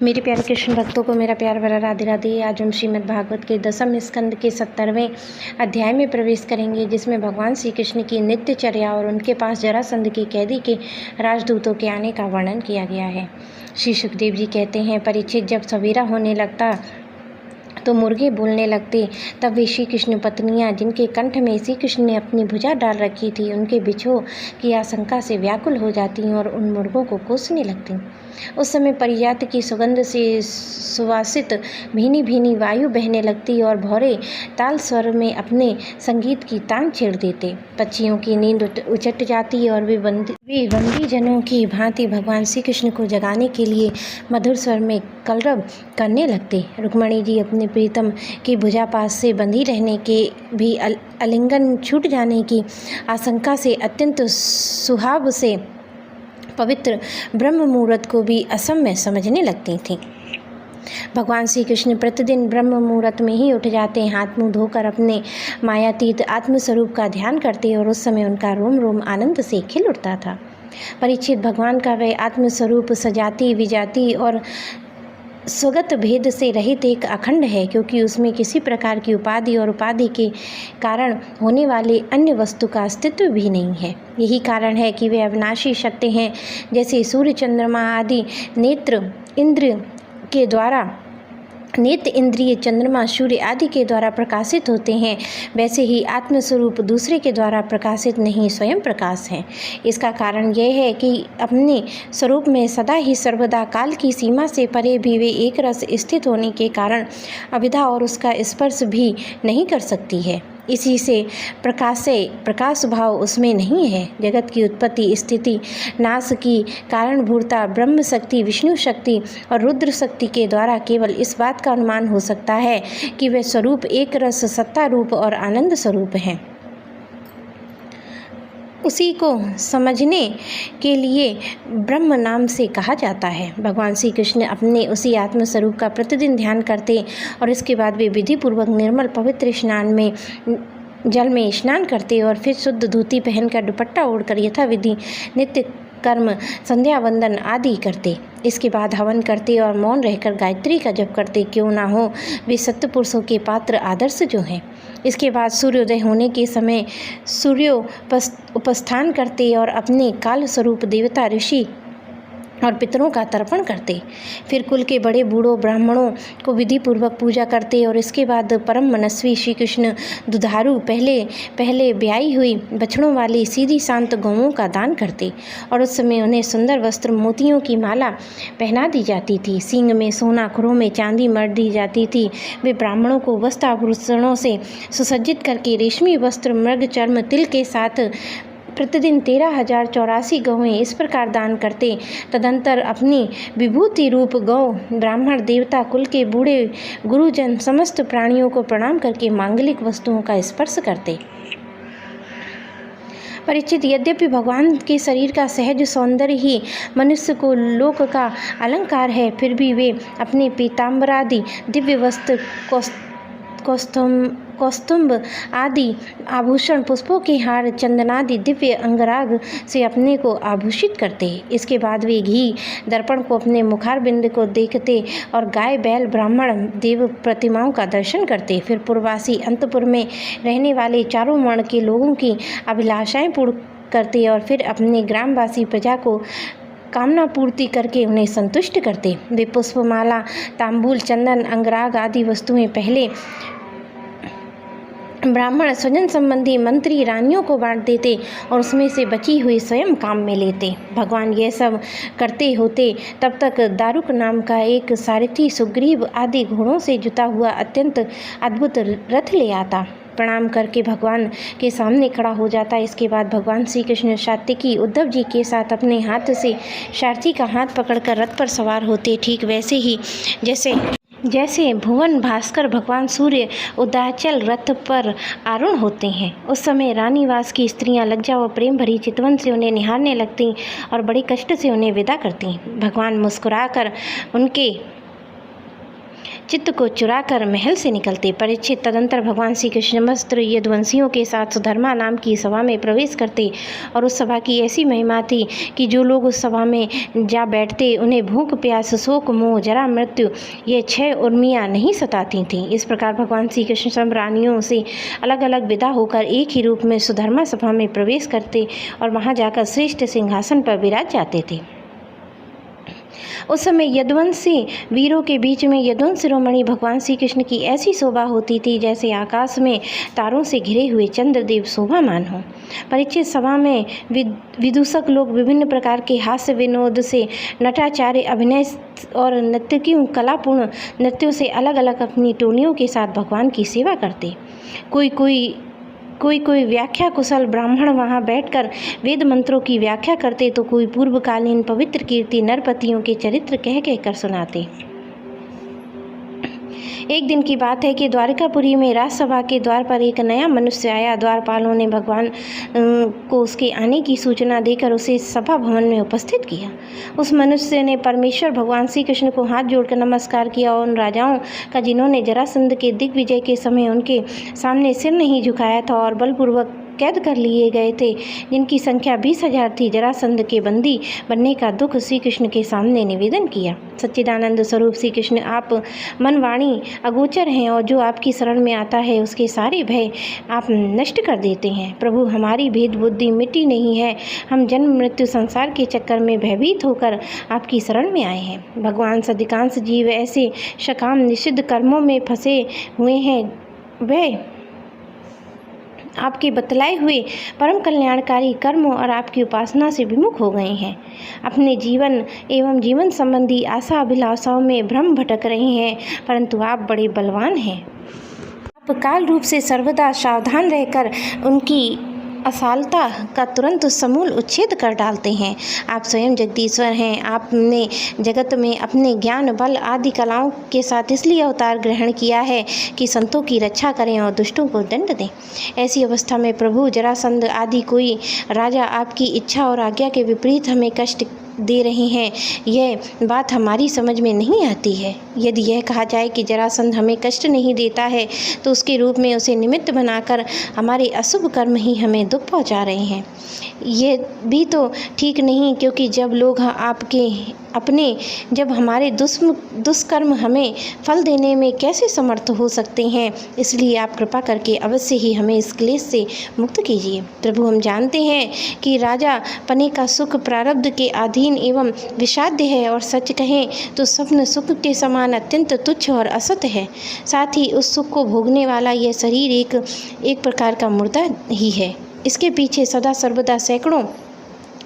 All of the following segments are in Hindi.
मेरे प्यारे कृष्ण भक्तों को मेरा प्यार भरा राधे राधे। आज हम श्रीमद् भागवत के 10वें स्कंद के 70वें अध्याय में प्रवेश करेंगे, जिसमें भगवान श्री कृष्ण की नित्यचर्या और उनके पास जरासंध के कैदी के राजदूतों के आने का वर्णन किया गया है। श्री सुखदेव जी कहते हैं, परीक्षित, जब सवेरा होने लगता तो मुर्गे बोलने लगते। तब वे श्री कृष्ण पत्नियाँ, जिनके कंठ में श्री कृष्ण ने अपनी भुजा डाल रखी थी, उनके बिछोह की आशंका से व्याकुल हो जाती और उन मुर्गों को कोसने लगती। उस समय परिजात की सुगंध से सुवासित भीनी भीनी वायु बहने लगती और भौरे ताल स्वर में अपने संगीत की तान छेड़ देते। पक्षियों की नींद उचट जाती और वे बंदी जनों की भांति भगवान श्री कृष्ण को जगाने के लिए मधुर स्वर में कलरव करने लगते। रुक्मणी जी अपने प्रीतम की भुजा पास से बंधी रहने के भी आलिंगन छूट जाने की आशंका से अत्यंत सुहाव से पवित्र ब्रह्म मुहूर्त को भी असम्य समझने लगती थीं। भगवान श्री कृष्ण प्रतिदिन ब्रह्म मुहूर्त में ही उठ जाते, हाथ मुंह धोकर अपने मायातीत आत्मस्वरूप का ध्यान करते और उस समय उनका रोम रोम आनंद से खिल उठता था। परीक्षित, भगवान का वह आत्मस्वरूप सजाति विजाति और स्वगत भेद से रहित एक अखंड है, क्योंकि उसमें किसी प्रकार की उपाधि और उपाधि के कारण होने वाले अन्य वस्तु का अस्तित्व भी नहीं है। यही कारण है कि वे अविनाशी सत्य हैं। जैसे सूर्य चंद्रमा आदि नेत्र इंद्रिय चंद्रमा सूर्य आदि के द्वारा प्रकाशित होते हैं, वैसे ही आत्मस्वरूप दूसरे के द्वारा प्रकाशित नहीं, स्वयं प्रकाश है। इसका कारण यह है कि अपने स्वरूप में सदा ही सर्वदा काल की सीमा से परे भी वे एक रस स्थित होने के कारण अविद्या और उसका स्पर्श भी नहीं कर सकती है। इसी से प्रकाश भाव उसमें नहीं है। जगत की उत्पत्ति, स्थिति, नाश की कारणभूता ब्रह्म शक्ति, विष्णु शक्ति और रुद्र शक्ति के द्वारा केवल इस बात का अनुमान हो सकता है कि वे स्वरूप एक रस, सत्ता रूप और आनंद स्वरूप हैं। उसी को समझने के लिए ब्रह्म नाम से कहा जाता है। भगवान श्री कृष्ण अपने उसी आत्मस्वरूप का प्रतिदिन ध्यान करते और इसके बाद वे विधिपूर्वक निर्मल पवित्र जल में स्नान करते और फिर शुद्ध धोती पहनकर दुपट्टा ओढ़कर यथाविधि नित्य कर्म, संध्या वंदन आदि करते। इसके बाद हवन करते और मौन रहकर गायत्री का जप करते। क्यों ना हो, वे सत्य पुरुषों के पात्र आदर्श जो हैं। इसके बाद सूर्योदय होने के समय उपस्थान करते और अपने काल स्वरूप देवता, ऋषि और पितरों का तर्पण करते। फिर कुल के बड़े बूढ़ों ब्राह्मणों को विधि पूर्वक पूजा करते और इसके बाद परम मनस्वी श्री कृष्ण दुधारू पहले ब्याई हुई बछड़ों वाली सीधी शांत गौओं का दान करते और उस समय उन्हें सुंदर वस्त्र, मोतियों की माला पहना दी जाती थी। सींग में सोना, खुरों में चांदी मढ़ दी जाती थी। वे ब्राह्मणों को वस्त्राभूषणों से सुसज्जित करके रेशमी वस्त्र, मृग चर्म, तिल के साथ प्रतिदिन 13,084 गौएं इस प्रकार दान करते। तदंतर अपनी विभूति रूप गौ ब्राह्मण, देवता कुल के बूढ़े गुरुजन समस्त प्राणियों को प्रणाम करके मांगलिक वस्तुओं का स्पर्श करते। परीक्षित, यद्यपि भगवान के शरीर का सहज सौंदर्य ही मनुष्य को लोक का अलंकार है, फिर भी वे अपने पीताम्बरादि दिव्य वस्त्र, कौस्तुभ आदि आभूषण, पुष्पों के हार, चंदनादि दिव्य अंगराग से अपने को आभूषित करते। इसके बाद वे घी दर्पण को अपने मुखारबिंद को देखते और गाय, बैल, ब्राह्मण, देव प्रतिमाओं का दर्शन करते। फिर पूर्ववासी अंतपुर में रहने वाले चारों वर्ण के लोगों की अभिलाषाएं पूर्ण करते और फिर अपने ग्रामवासी प्रजा को कामना पूर्ति करके उन्हें संतुष्ट करते। वे पुष्पमाला, तांबूल, चंदन, अंगराग आदि वस्तुएं पहले ब्राह्मण, स्वजन संबंधी, मंत्री, रानियों को बांट देते और उसमें से बची हुई स्वयं काम में लेते। भगवान यह सब करते होते तब तक दारुक नाम का एक सारथी सुग्रीव आदि घोड़ों से जुता हुआ अत्यंत अद्भुत रथ ले आता। प्रणाम करके भगवान के सामने खड़ा हो जाता। इसके बाद भगवान श्री कृष्ण सात्विकी उद्धव जी के साथ अपने हाथ से सारथी का हाथ पकड़कर रथ पर सवार होते। ठीक वैसे ही जैसे भुवन भास्कर भगवान सूर्य उदयाचल रथ पर आरूढ़ होते हैं। उस समय रानीवास की स्त्रियां लज्जा और प्रेम भरी चितवन से उन्हें निहारने लगती और बड़े कष्ट से उन्हें विदा करती। भगवान मुस्कुराकर उनके चित्त को चुराकर महल से निकलते। परीक्षित तदंतर भगवान श्री कृष्ण समस्त यदुवंशियों के साथ सुधर्मा नाम की सभा में प्रवेश करते और उस सभा की ऐसी महिमा थी कि जो लोग उस सभा में जा बैठते उन्हें भूख, प्यास, शोक, मोह, जरा, मृत्यु ये 6 उर्मियाँ नहीं सताती थीं। इस प्रकार भगवान श्री कृष्ण सब रानियों से अलग अलग विदा होकर एक ही रूप में सुधर्मा सभा में प्रवेश करते और वहाँ जाकर श्रेष्ठ सिंहासन पर विराज जाते थे। उस समय यदुवंशी वीरों के बीच में यदुवंश शिरोमणि भगवान श्री कृष्ण की ऐसी शोभा होती थी जैसे आकाश में तारों से घिरे हुए चंद्रदेव शोभामान हो। परीक्षित सभा में विदूषक लोग विभिन्न प्रकार के हास्य विनोद से, नटाचार्य, अभिनय और नर्तकियों कलापूर्ण नृत्यों से अलग अलग अपनी टोलियों के साथ भगवान की सेवा करते। कोई व्याख्या कुशल ब्राह्मण वहाँ बैठकर वेद मंत्रों की व्याख्या करते तो कोई पूर्वकालीन पवित्र कीर्ति नरपतियों के चरित्र कह कर सुनाते। एक दिन की बात है कि द्वारिकापुरी में राजसभा के द्वार पर एक नया मनुष्य आया। द्वारपालों ने भगवान को उसके आने की सूचना देकर उसे सभा भवन में उपस्थित किया। उस मनुष्य ने परमेश्वर भगवान श्री कृष्ण को हाथ जोड़कर नमस्कार किया और उन राजाओं का जिन्होंने जरासंध के दिग्विजय के समय उनके सामने सिर नहीं झुकाया था और बलपूर्वक कैद कर लिए गए थे, जिनकी संख्या 20,000 थी, जरासंध के बंदी बनने का दुख श्री कृष्ण के सामने निवेदन किया। सच्चिदानंद स्वरूप श्री कृष्ण, आप मन वाणी अगोचर हैं और जो आपकी शरण में आता है उसके सारे भय आप नष्ट कर देते हैं। प्रभु, हमारी भेद बुद्धि मिटी नहीं है। हम जन्म मृत्यु संसार के चक्कर में भयभीत होकर आपकी शरण में आए हैं। भगवान, अधिकांश जीव ऐसे सकाम निषिद्ध कर्मों में फंसे हुए हैं, वे आपके बतलाए हुए परम कल्याणकारी कर्मों और आपकी उपासना से विमुख हो गए हैं। अपने जीवन एवं जीवन संबंधी आशा अभिलाषाओं में भ्रम भटक रहे हैं, परंतु आप बड़े बलवान हैं। आप काल रूप से सर्वदा सावधान रहकर उनकी असालता का तुरंत समूल उच्छेद कर डालते हैं। आप स्वयं जगदीश्वर हैं। आपने जगत में अपने ज्ञान, बल आदि कलाओं के साथ इसलिए अवतार ग्रहण किया है कि संतों की रक्षा करें और दुष्टों को दंड दें। ऐसी अवस्था में प्रभु, जरासंध आदि कोई राजा आपकी इच्छा और आज्ञा के विपरीत हमें कष्ट दे रहे हैं, यह बात हमारी समझ में नहीं आती है। यदि यह कहा जाए कि जरासंध हमें कष्ट नहीं देता है तो उसके रूप में उसे निमित्त बनाकर हमारे अशुभ कर्म ही हमें दुख पहुंचा रहे हैं। ये भी तो ठीक नहीं, क्योंकि जब लोग जब हमारे दुष्कर्म हमें फल देने में कैसे समर्थ हो सकते हैं। इसलिए आप कृपा करके अवश्य ही हमें इस क्लेश से मुक्त कीजिए। प्रभु, हम जानते हैं कि राजा पने का सुख प्रारब्ध के अधीन एवं विषाद्य है और सच कहें तो स्वप्न सुख के समान अत्यंत तुच्छ और असत है। साथ ही उस सुख को भोगने वाला यह शरीर एक प्रकार का मुर्दा ही है। इसके पीछे सदा सर्वदा सैकड़ों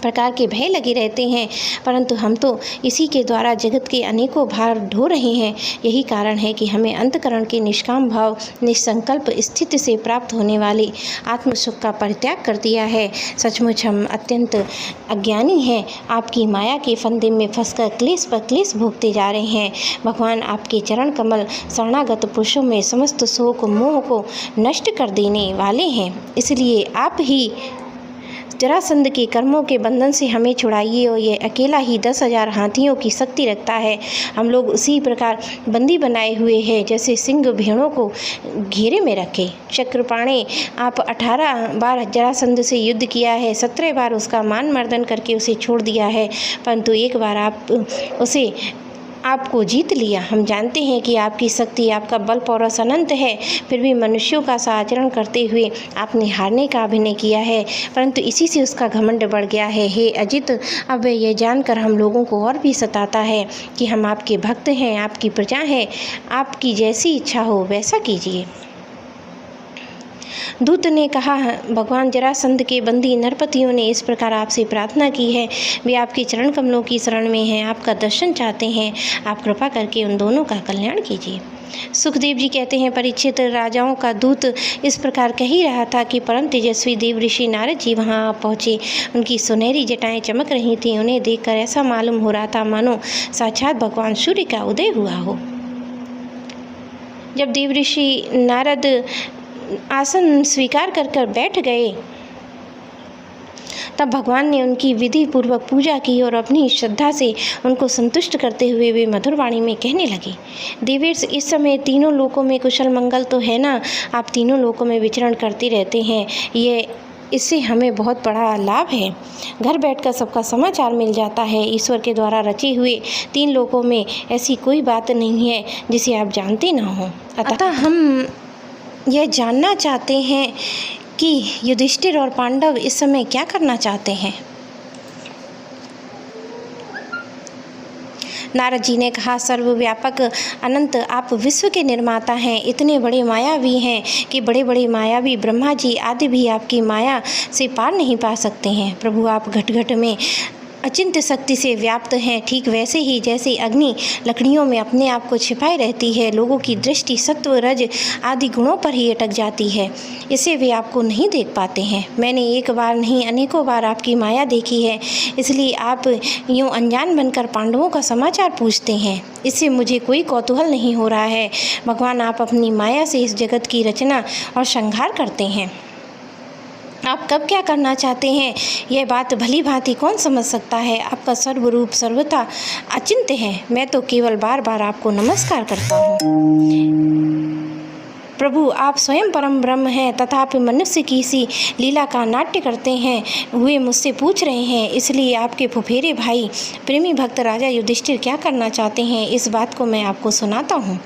प्रकार के भय लगे रहते हैं, परंतु हम तो इसी के द्वारा जगत के अनेकों भार ढो रहे हैं। यही कारण है कि हमें अंतकरण के निष्काम भाव निसंकल्प स्थिति से प्राप्त होने वाले आत्म सुख का परित्याग कर दिया है। सचमुच हम अत्यंत अज्ञानी हैं। आपकी माया के फंदे में फंसकर क्लेश पर क्लेश भोगते जा रहे हैं। भगवान, आपके चरण कमल शरणागत पुरुषों में समस्त शोक मोह को नष्ट कर देने वाले हैं। इसलिए आप ही जरासंध के कर्मों के बंधन से हमें छुड़ाइए और यह अकेला ही 10,000 हाथियों की शक्ति रखता है। हम लोग उसी प्रकार बंदी बनाए हुए हैं जैसे सिंह भेड़ों को घेरे में रखे। चक्रपाणे, आप 18 बार जरासंध से युद्ध किया है, 17 बार उसका मान मर्दन करके उसे छोड़ दिया है, परंतु एक बार आपको जीत लिया। हम जानते हैं कि आपकी शक्ति, आपका बल पौरुष अनंत है, फिर भी मनुष्यों का सा आचरण करते हुए आपने हारने का अभिनय किया है, परंतु इसी से उसका घमंड बढ़ गया है। हे अजित, अब यह जानकर हम लोगों को और भी सताता है कि हम आपके भक्त हैं, आपकी प्रजा हैं। आपकी जैसी इच्छा हो वैसा कीजिए। दूत ने कहा, भगवान, जरासंध के बंदी नरपतियों ने इस प्रकार आपसे प्रार्थना की है। वे आपके चरण कमलों की शरण में हैं, आपका दर्शन चाहते हैं। आप कृपा करके उन दोनों का कल्याण कीजिए। सुखदेव जी कहते हैं, परीक्षित, राजाओं का दूत इस प्रकार कह ही रहा था कि परम तेजस्वी देव ऋषि नारद जी वहाँ पहुँचे। उनकी सुनहरी जटाएं चमक रही थीं। उन्हें देखकर ऐसा मालूम हो रहा था मानो साक्षात भगवान सूर्य का उदय हुआ हो। जब देव ऋषि नारद आसन स्वीकार कर बैठ गए तब भगवान ने उनकी विधि पूर्वक पूजा की और अपनी श्रद्धा से उनको संतुष्ट करते हुए वे मधुर वाणी में कहने लगे, देवेश, इस समय तीनों लोकों में कुशल मंगल तो है ना? आप तीनों लोकों में विचरण करते रहते हैं, इससे हमें बहुत बड़ा लाभ है। घर बैठकर सबका समाचार मिल जाता है। ईश्वर के द्वारा रचे हुए 3 लोकों में ऐसी कोई बात नहीं है जिसे आप जानते ना हो। अतः हम यह जानना चाहते हैं कि युधिष्ठिर और पांडव इस समय क्या करना चाहते हैं। नारद जी ने कहा, सर्वव्यापक अनंत आप विश्व के निर्माता हैं, इतने बड़े मायावी हैं कि बड़े बड़े मायावी ब्रह्मा जी आदि भी आपकी माया से पार नहीं पा सकते हैं। प्रभु, आप घट घट में अचिंत्य शक्ति से व्याप्त हैं, ठीक वैसे ही जैसे अग्नि लकड़ियों में अपने आप को छिपाई रहती है, लोगों की दृष्टि सत्व रज आदि गुणों पर ही अटक जाती है, इसे वे आपको नहीं देख पाते हैं। मैंने एक बार नहीं अनेकों बार आपकी माया देखी है, इसलिए आप यूँ अनजान बनकर पांडवों का समाचार पूछते हैं। इससे मुझे कोई कौतूहल नहीं हो रहा है। भगवान, आप अपनी माया से इस जगत की रचना और संहार करते हैं। आप कब क्या करना चाहते हैं, यह बात भली भांति कौन समझ सकता है। आपका सर्वरूप सर्वथा अचिंत्य है। मैं तो केवल बार बार आपको नमस्कार करता हूँ। प्रभु, आप स्वयं परम ब्रह्म हैं, तथापि मनुष्य की सी लीला का नाट्य करते हैं हुए मुझसे पूछ रहे हैं। इसलिए आपके फुफेरे भाई प्रेमी भक्त राजा युधिष्ठिर क्या करना चाहते हैं, इस बात को मैं आपको सुनाता हूँ।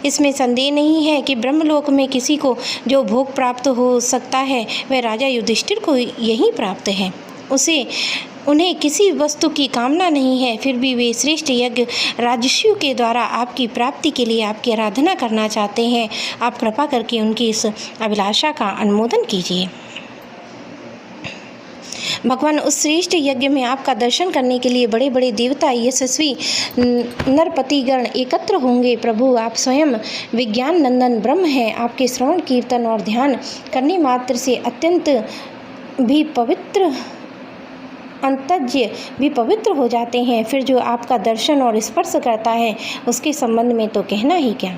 इसमें संदेह नहीं है कि ब्रह्मलोक में किसी को जो भोग प्राप्त हो सकता है वह राजा युधिष्ठिर को यही प्राप्त है। उन्हें किसी वस्तु की कामना नहीं है, फिर भी वे श्रेष्ठ यज्ञ राजर्षियों के द्वारा आपकी प्राप्ति के लिए आपकी आराधना करना चाहते हैं। आप कृपा करके उनकी इस अभिलाषा का अनुमोदन कीजिए। भगवान, उस श्रेष्ठ यज्ञ में आपका दर्शन करने के लिए बड़े बड़े देवता यशस्वी नरपतिगण एकत्र होंगे। प्रभु, आप स्वयं विज्ञान नंदन ब्रह्म हैं। आपके श्रवण कीर्तन और ध्यान करने मात्र से अत्यंत भी अंतज्ञ भी पवित्र हो जाते हैं। फिर जो आपका दर्शन और स्पर्श करता है उसके संबंध में तो कहना ही क्या।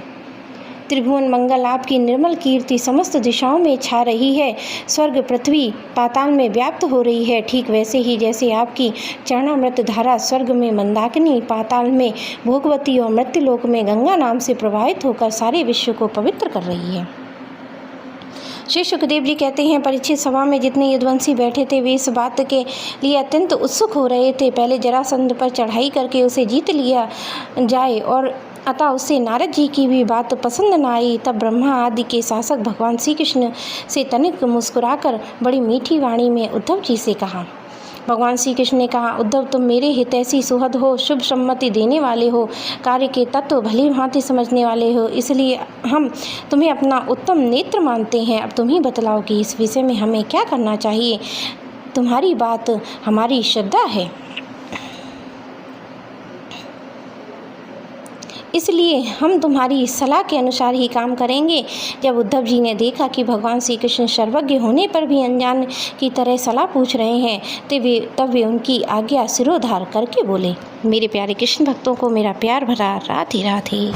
त्रिभुवन मंगल आपकी निर्मल कीर्ति समस्त दिशाओं में छा रही है, स्वर्ग पृथ्वी पाताल में व्याप्त हो रही है, ठीक वैसे ही जैसे आपकी चरणामृत धारा स्वर्ग में मंदाकिनी, पाताल में भोगवती और मृत्युलोक में गंगा नाम से प्रवाहित होकर सारे विश्व को पवित्र कर रही है। श्री सुखदेव जी कहते हैं, परीक्षित सभा में जितने यदुवंशी बैठे थे वे इस बात के लिए अत्यंत उत्सुक हो रहे थे पहले जरासंध पर चढ़ाई करके उसे जीत लिया जाए, और अतः उससे नारद जी की भी बात पसंद न आई। तब ब्रह्मा आदि के शासक भगवान श्री कृष्ण से तनिक मुस्कुराकर बड़ी मीठी वाणी में उद्धव जी से कहा। भगवान श्री कृष्ण ने कहा, उद्धव, तुम मेरे हितैषी सुहृद हो, शुभ सम्मति देने वाले हो, कार्य के तत्व भली भांति समझने वाले हो, इसलिए हम तुम्हें अपना उत्तम नेत्र मानते हैं। अब तुम ही बतलाओ कि इस विषय में हमें क्या करना चाहिए। तुम्हारी बात हमारी श्रद्धा है, इसलिए हम तुम्हारी सलाह के अनुसार ही काम करेंगे। जब उद्धव जी ने देखा कि भगवान श्री कृष्ण सर्वज्ञ होने पर भी अनजान की तरह सलाह पूछ रहे हैं तब वे उनकी आज्ञा सिरोधार करके बोले, मेरे प्यारे कृष्ण भक्तों को मेरा प्यार भरा राधे राधे।